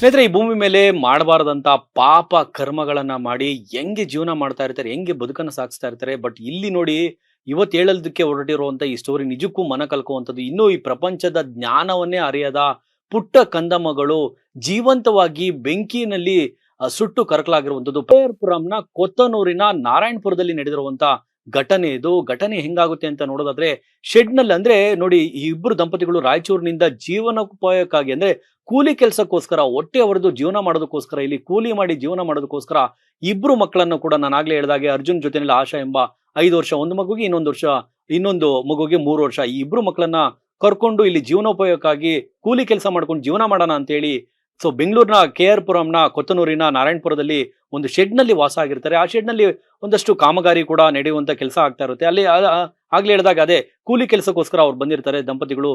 ಸ್ನೇಹಿತರೆ, ಈ ಭೂಮಿ ಮೇಲೆ ಮಾಡಬಾರದಂತ ಪಾಪ ಕರ್ಮಗಳನ್ನ ಮಾಡಿ ಹೆಂಗೆ ಜೀವನ ಮಾಡ್ತಾ ಇರ್ತಾರೆ, ಹೆಂಗೆ ಬದುಕನ್ನು ಸಾಗಿಸ್ತಾ ಇರ್ತಾರೆ. ಬಟ್ ಇಲ್ಲಿ ನೋಡಿ, ಇವತ್ತು ಹೇಳೋದಕ್ಕೆ ಹೊರಟಿರುವಂತ ಈ ಸ್ಟೋರಿ ನಿಜಕ್ಕೂ ಮನ ಕಲ್ಕುವಂಥದ್ದು. ಇನ್ನೂ ಈ ಪ್ರಪಂಚದ ಜ್ಞಾನವನ್ನೇ ಅರಿಯದ ಪುಟ್ಟ ಕಂದಮ್ಮಗಳು ಜೀವಂತವಾಗಿ ಬೆಂಕಿನಲ್ಲಿ ಸುಟ್ಟು ಕರಕಲಾಗಿರುವಂಥದ್ದು. ಪುರಂನ ಕೊತ್ತನೂರಿನ ನಾರಾಯಣಪುರದಲ್ಲಿ ನಡೆದಿರುವಂತ ಘಟನೆ ಇದು. ಘಟನೆ ಹೆಂಗಾಗುತ್ತೆ ಅಂತ ನೋಡೋದಾದ್ರೆ, ಶೆಡ್ ನಲ್ಲಿ ಅಂದ್ರೆ ನೋಡಿ, ಈ ಇಬ್ಬರು ದಂಪತಿಗಳು ರಾಯಚೂರಿನಿಂದ ಜೀವನೋಪಾಯಕ್ಕಾಗಿ ಅಂದ್ರೆ ಕೂಲಿ ಕೆಲಸಕ್ಕೋಸ್ಕರ, ಹೊಟ್ಟೆ ಹೊಡೆದು ಜೀವನ ಮಾಡೋದಕ್ಕೋಸ್ಕರ, ಇಲ್ಲಿ ಕೂಲಿ ಮಾಡಿ ಜೀವನ ಮಾಡೋದಕ್ಕೋಸ್ಕರ ಇಬ್ರು ಮಕ್ಕಳನ್ನು ಕೂಡ ನಾನು ಆಗ್ಲೇ ಹೇಳಿದಾಗೆ ಅರ್ಜುನ್ ಜೊತೆನಲ್ಲಿ ಆಶಾ ಎಂಬ 5 ವರ್ಷ ಒಂದು ಮಗುಗೆ, ಇನ್ನೊಂದು ಮಗುಗೆ 3 ವರ್ಷ, ಈ ಇಬ್ರು ಮಕ್ಕಳನ್ನ ಕರ್ಕೊಂಡು ಇಲ್ಲಿ ಜೀವನೋಪಯೋಗಕ್ಕಾಗಿ ಕೂಲಿ ಕೆಲಸ ಮಾಡ್ಕೊಂಡು ಜೀವನ ಮಾಡೋಣ ಅಂತ ಹೇಳಿ ಬೆಂಗಳೂರಿನ KR ಪುರಂನ ಕೊತ್ತನೂರಿನ ನಾರಾಯಣಪುರದಲ್ಲಿ ಒಂದು ಶೆಡ್ ನಲ್ಲಿ ವಾಸ ಆಗಿರ್ತಾರೆ. ಆ ಶೆಡ್ ನಲ್ಲಿ ಒಂದಷ್ಟು ಕಾಮಗಾರಿ ಕೂಡ ನಡೆಯುವಂತ ಕೆಲಸ ಆಗ್ತಾ ಇರುತ್ತೆ. ಅಲ್ಲಿ ಆಗ್ಲೇ ಹೇಳಿದಾಗ ಅದೇ ಕೂಲಿ ಕೆಲಸಕ್ಕೋಸ್ಕರ ಅವ್ರು ಬಂದಿರ್ತಾರೆ ದಂಪತಿಗಳು.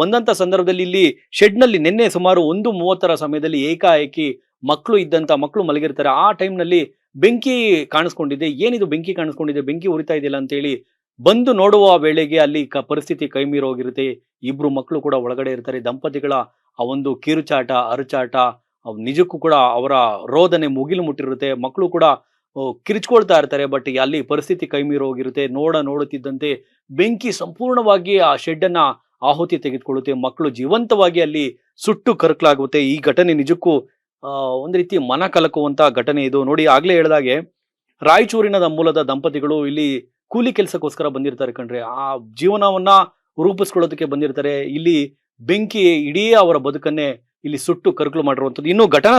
ಬಂದಂತ ಸಂದರ್ಭದಲ್ಲಿ ಇಲ್ಲಿ ಶೆಡ್ ನಲ್ಲಿ ನಿನ್ನೆ ಸುಮಾರು 1:30 ಸಮಯದಲ್ಲಿ ಏಕಾಏಕಿ ಮಕ್ಕಳು ಮಲಗಿರ್ತಾರೆ. ಆ ಟೈಮ್ ನಲ್ಲಿ ಬೆಂಕಿ ಕಾಣಿಸ್ಕೊಂಡಿದೆ. ಏನಿದು ಬೆಂಕಿ ಕಾಣಿಸ್ಕೊಂಡಿದೆ, ಬೆಂಕಿ ಉರಿತಾ ಇದೆಯಲ್ಲ ಅಂತ ಹೇಳಿ ಬಂದು ನೋಡುವ ವೇಳೆಗೆ ಅಲ್ಲಿ ಪರಿಸ್ಥಿತಿ ಕೈ ಮೀರಿ ಹೋಗಿರುತ್ತೆ. ಇಬ್ರು ಮಕ್ಕಳು ಕೂಡ ಒಳಗಡೆ ಇರ್ತಾರೆ. ದಂಪತಿಗಳ ಆ ಒಂದು ಕಿರುಚಾಟ, ಅರಚಾಟ ನಿಜಕ್ಕೂ ಕೂಡ ಅವರ ರೋದನೆ ಮುಗಿಲು ಮುಟ್ಟಿರುತ್ತೆ. ಮಕ್ಕಳು ಕೂಡ ಕಿರಿಚ್ಕೊಳ್ತಾ ಇರ್ತಾರೆ. ಬಟ್ ಅಲ್ಲಿ ಪರಿಸ್ಥಿತಿ ಕೈ ಮೀರಿ ಹೋಗಿರುತ್ತೆ. ನೋಡುತ್ತಿದ್ದಂತೆ ಬೆಂಕಿ ಸಂಪೂರ್ಣವಾಗಿ ಆ ಶೆಡ್ ಅನ್ನ ಆಹುತಿ ತೆಗೆದುಕೊಳ್ಳುತ್ತೆ. ಮಕ್ಕಳು ಜೀವಂತವಾಗಿ ಅಲ್ಲಿ ಸುಟ್ಟು ಕರಕಲಾಗುತ್ತೆ. ಈ ಘಟನೆ ನಿಜಕ್ಕೂ ಒಂದ್ ರೀತಿ ಮನ ಕಲಕುವಂತ ಘಟನೆ ಇದು. ನೋಡಿ, ಆಗ್ಲೇ ಹೇಳಿದಾಗೆ ರಾಯಚೂರಿನ ಮೂಲದ ದಂಪತಿಗಳು ಇಲ್ಲಿ ಕೂಲಿ ಕೆಲಸಕ್ಕೋಸ್ಕರ ಬಂದಿರ್ತಾರೆ ಕಣ್ರೆ. ಆ ಜೀವನವನ್ನ ರೂಪಿಸ್ಕೊಳ್ಳೋದಕ್ಕೆ ಬಂದಿರ್ತಾರೆ. ಇಲ್ಲಿ ಬೆಂಕಿ ಇಡೀ ಅವರ ಬದುಕನ್ನೇ ಇಲ್ಲಿ ಸುಟ್ಟು ಕರಕಲು ಮಾಡಿರುವಂಥದ್ದು. ಇನ್ನು ಘಟನಾ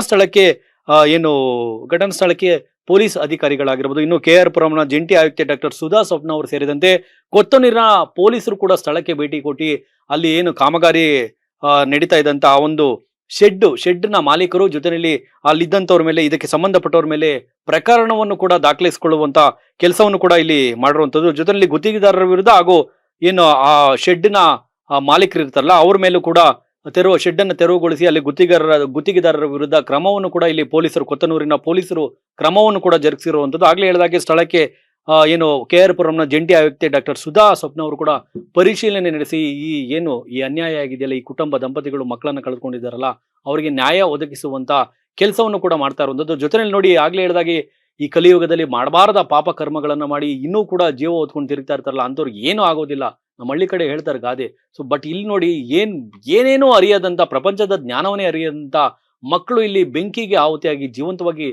ಸ್ಥಳಕ್ಕೆ ಪೊಲೀಸ್ ಅಧಿಕಾರಿಗಳಾಗಿರ್ಬೋದು, ಇನ್ನು KR ಪುರಂನ ಜಂಟಿ ಆಯುಕ್ತೆ ಡಾಕ್ಟರ್ ಸುಧಾ ಸ್ವಪ್ನ ಅವರು ಸೇರಿದಂತೆ ಕೊತ್ತನೂರಿನ ಪೊಲೀಸರು ಕೂಡ ಸ್ಥಳಕ್ಕೆ ಭೇಟಿ ಕೊಟ್ಟು ಅಲ್ಲಿ ಏನು ಕಾಮಗಾರಿ ನಡೀತಾ ಇದ್ದಂತ ಆ ಒಂದು ಶೆಡ್ ನ ಮಾಲೀಕರು ಜೊತೆಯಲ್ಲಿ ಅಲ್ಲಿದ್ದಂಥವ್ರ ಮೇಲೆ, ಇದಕ್ಕೆ ಸಂಬಂಧಪಟ್ಟವ್ರ ಮೇಲೆ ಪ್ರಕರಣವನ್ನು ಕೂಡ ದಾಖಲಿಸಿಕೊಳ್ಳುವಂತ ಕೆಲಸವನ್ನು ಕೂಡ ಇಲ್ಲಿ ಮಾಡಿರುವಂತದ್ದು. ಜೊತೆಯಲ್ಲಿ ಗುತ್ತಿಗೆದಾರರ ವಿರುದ್ಧ ಹಾಗೂ ಏನು ಆ ಶೆಡ್ ನ ಮಾಲೀಕರು ಇರ್ತಾರಲ್ಲ ಅವ್ರ ಮೇಲೂ ಕೂಡ ಶೆಡ್ ಅನ್ನು ತೆರವುಗೊಳಿಸಿ ಅಲ್ಲಿ ಗುತ್ತಿಗೆದಾರರ ವಿರುದ್ಧ ಕ್ರಮವನ್ನು ಕೂಡ ಇಲ್ಲಿ ಕೊತ್ತನೂರಿನ ಪೊಲೀಸರು ಕ್ರಮವನ್ನು ಕೂಡ ಜರುಗಿಸಿರುವಂತದ್ದು. ಆಗ್ಲೇ ಹೇಳಿದಾಗೆ ಸ್ಥಳಕ್ಕೆ KR ಪುರಂನ ಜಂಟಿ ಆಯುಕ್ತೆ ಡಾಕ್ಟರ್ ಸುಧಾ ಸ್ವಪ್ನ ಅವರು ಕೂಡ ಪರಿಶೀಲನೆ ನಡೆಸಿ ಈ ಅನ್ಯಾಯ ಆಗಿದೆಯಲ್ಲ, ಈ ಕುಟುಂಬ ದಂಪತಿಗಳು ಮಕ್ಕಳನ್ನ ಕಳೆದುಕೊಂಡಿದ್ದಾರಲ್ಲ ಅವರಿಗೆ ನ್ಯಾಯ ಒದಗಿಸುವಂತ ಕೆಲಸವನ್ನು ಕೂಡ ಮಾಡ್ತಾ ಇರುವಂತದ್ದು. ಜೊತೆಯಲ್ಲಿ ನೋಡಿ, ಆಗ್ಲೇ ಹೇಳಿದಾಗೆ ಈ ಕಲಿಯುಗದಲ್ಲಿ ಮಾಡಬಾರದ ಪಾಪ ಕರ್ಮಗಳನ್ನ ಮಾಡಿ ಇನ್ನೂ ಕೂಡ ಜೀವ ಹೊತ್ಕೊಂಡು ತಿರುಗ್ತಾ ಇರ್ತಾರಲ್ಲ ಅಂತವ್ರಿಗೆ ಏನೂ ಆಗೋದಿಲ್ಲ. ನಮ್ಮ ಹಳ್ಳಿ ಕಡೆ ಹೇಳ್ತಾರೆ ಗಾದೆ. ಬಟ್ ಇಲ್ಲಿ ನೋಡಿ, ಏನೇನೋ ಅರಿಯದಂತ, ಪ್ರಪಂಚದ ಜ್ಞಾನವನ್ನೇ ಅರಿಯದಂತ ಮಕ್ಕಳು ಇಲ್ಲಿ ಬೆಂಕಿಗೆ ಆಹುತಿಯಾಗಿ ಜೀವಂತವಾಗಿ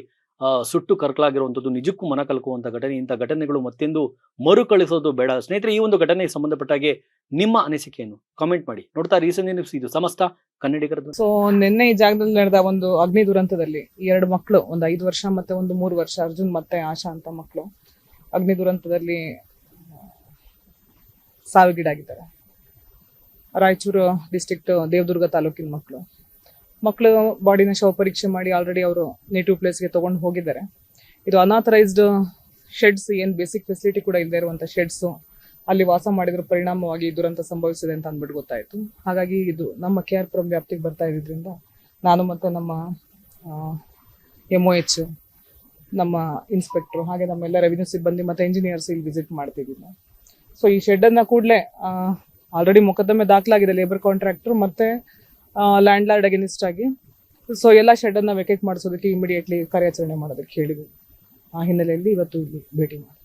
ಸುಟ್ಟು ಕರಕಲಾಗಿರುವಂಥದ್ದು ನಿಜಕ್ಕೂ ಮನ ಕಲಕುವಂತ ಘಟನೆ. ಇಂಥ ಘಟನೆಗಳು ಮತ್ತೆಂದು ಮರುಕಳಿಸೋದು ಬೇಡ. ಸ್ನೇಹಿತರೆ, ಈ ಒಂದು ಘಟನೆಗೆ ಸಂಬಂಧಪಟ್ಟಾಗೆ ನಿಮ್ಮ ಅನಿಸಿಕೆಯನ್ನು ಕಾಮೆಂಟ್ ಮಾಡಿ. ನೋಡ್ತಾ ರೀಸನ್ ನ್ಯೂಸ್, ಇದು ಸಮಸ್ತ ಕನ್ನಡಿಗರದ್ದು. ನಿನ್ನೆ ಈ ಜಾಗದಲ್ಲಿ ನಡೆದ ಒಂದು ಅಗ್ನಿ ದುರಂತದಲ್ಲಿ 2 ಮಕ್ಕಳು, ಒಂದು 5 ವರ್ಷ ಮತ್ತೆ ಒಂದು 3 ವರ್ಷ, ಅರ್ಜುನ್ ಮತ್ತೆ ಆಶಾ ಅಂತ ಮಕ್ಕಳು ಅಗ್ನಿ ದುರಂತದಲ್ಲಿ ಸಾವಿಗೀಡಾಗಿದ್ದಾರೆ. ರಾಯಚೂರು ಡಿಸ್ಟ್ರಿಕ್ಟ್ ದೇವದುರ್ಗ ತಾಲೂಕಿನ ಮಕ್ಕಳು ಬಾಡಿನ ಶವ ಪರೀಕ್ಷೆ ಮಾಡಿ ಆಲ್ರೆಡಿ ಅವರು ನೇಟಿವ್ ಪ್ಲೇಸ್ಗೆ ತಗೊಂಡು ಹೋಗಿದ್ದಾರೆ. ಇದು ಅನಾಥರೈಸ್ಡ್ ಶೆಡ್ಸ್, ಏನು ಬೇಸಿಕ್ ಫೆಸಿಲಿಟಿ ಕೂಡ ಇಲ್ಲದೆ ಇರುವಂಥ ಶೆಡ್ಸು ಅಲ್ಲಿ ವಾಸ ಮಾಡಿದ್ರ ಪರಿಣಾಮವಾಗಿ ದುರಂತ ಸಂಭವಿಸಿದೆ ಅಂತ ಅಂದ್ಬಿಟ್ಟು ಗೊತ್ತಾಯಿತು. ಹಾಗಾಗಿ ಇದು ನಮ್ಮ KR ಪುರಂ ವ್ಯಾಪ್ತಿಗೆ ಬರ್ತಾ ಇದ್ರಿಂದ ನಾನು ಮತ್ತು ನಮ್ಮ MOH, ನಮ್ಮ ಇನ್ಸ್ಪೆಕ್ಟ್ರು, ಹಾಗೆ ನಮ್ಮೆಲ್ಲ ರೆವಿನ್ಯೂ ಸಿಬ್ಬಂದಿ ಮತ್ತು ಇಂಜಿನಿಯರ್ಸ್ ಇಲ್ಲಿ ವಿಸಿಟ್ ಮಾಡ್ತಿದ್ದೀವಿ. ಈ ಶೆಡ್ಡನ್ನು ಕೂಡಲೇ ಆಲ್ರೆಡಿ ಮೊಕದ್ದಮೆ ದಾಖಲಾಗಿದೆ ಲೇಬರ್ ಕಾಂಟ್ರಾಕ್ಟರ್ ಮತ್ತು ಲ್ಯಾಂಡ್ ಲಾರ್ಡ್ ಅಗೇನಿಸ್ಟ್ ಆಗಿ. ಎಲ್ಲ ಶೆಡ್ಡನ್ನು ವೆಕೇಟ್ ಮಾಡಿಸೋದಕ್ಕೆ ಇಮಿಡಿಯೇಟ್ಲಿ ಕಾರ್ಯಾಚರಣೆ ಮಾಡೋದಕ್ಕೆ ಹೇಳಿದ್ವಿ. ಆ ಹಿನ್ನೆಲೆಯಲ್ಲಿ ಇವತ್ತು ಇಲ್ಲಿ ಭೇಟಿ ಮಾಡಿ